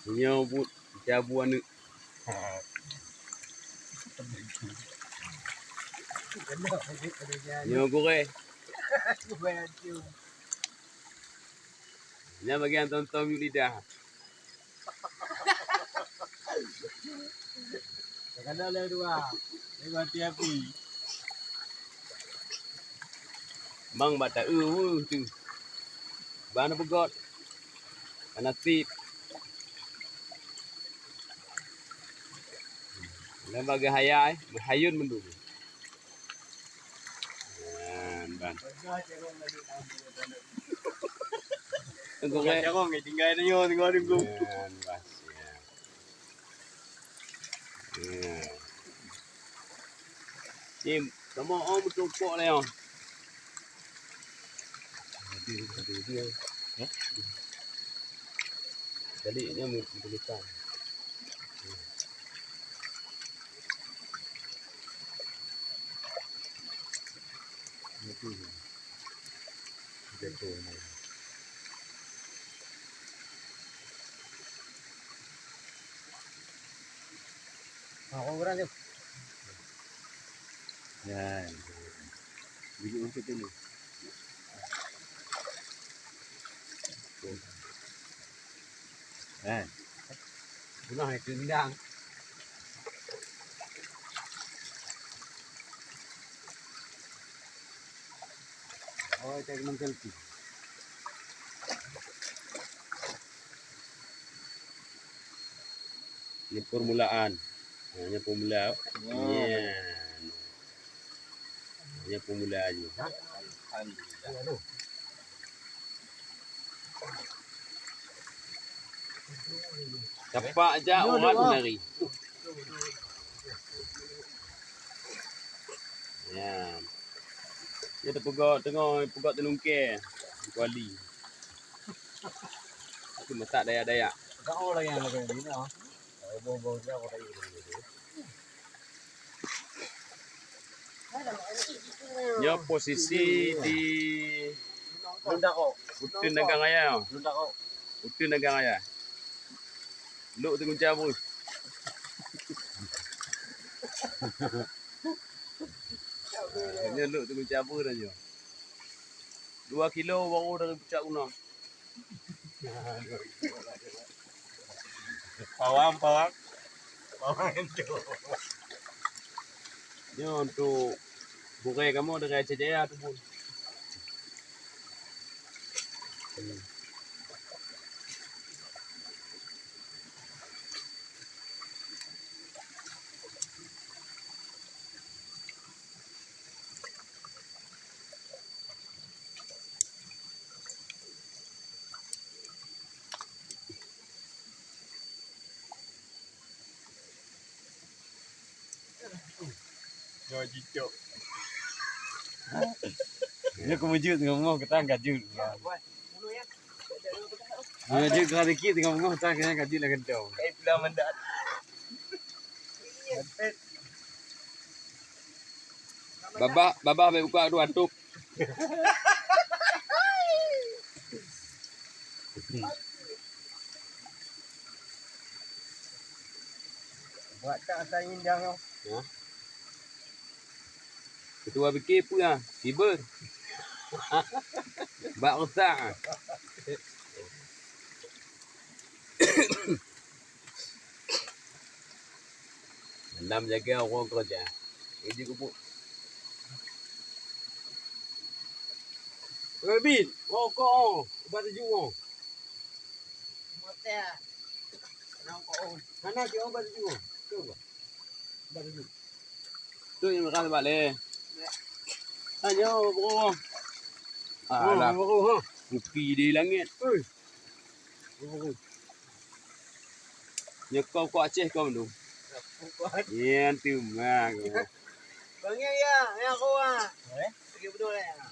Inyo bu jabu anu. Inyo gore. Nya bagian tonton yung lidah. Kada le dua. Ni mati api. Bang bata tu. Bana begot. Kana tip. Lembaga hayai, hayun mendu. Ban. Tunggu ke. Jarong ni tinggal ni yo tengok tunggu. Sim, kamu om tumpuk le yo. Jadi nya begitu. Aku berani. Ya. Biji untuk ini. Punah itu ndang. Oh, cek mengkelpi. Ini permulaan. Hanya pemula. Iya. Hanya pemula aja. Cepat aja orang menari. Ya. Dia terpegot pegot telungke. Kuali. Itu masak dayak-dayak. Tak orang yang lebih ini ah. Bau-bau dia aku tadi. Ya posisi di Lunda kok. Utun Nagang Raya. Lunda kok. Utun Nagang Raya. Luk tu kunci apa? Ini luk tu kunci apa dah je. 2 kilo baru dari puncak gunung. Pawang. Pawang itu. Ini untuk bukai kamu dari Aceh Jaya tu pun. Jauh jijok. Ini kemujud ngomong kita angkat jud. Ini jud kalau dikit ngomong kita kena angkat jud lah kentau. Pula mendat. Babah baik buka dua tuk. Buat tak asal indang kau. Ya. Ketua fikir pun tiba. Bak rosak. Dalam jaga orang kerja. Ini kubuk. Rabin, kau ubat juga. Motel. Mana dia ubat juga? Coba. Ubat juga. Tu yang makan balik. Ayo, bro. Alah, bro. kopi di langit. Ya kau Aceh kau tu. Ya tu mak. Bangnya ya, aku ah. Pergi betul ya.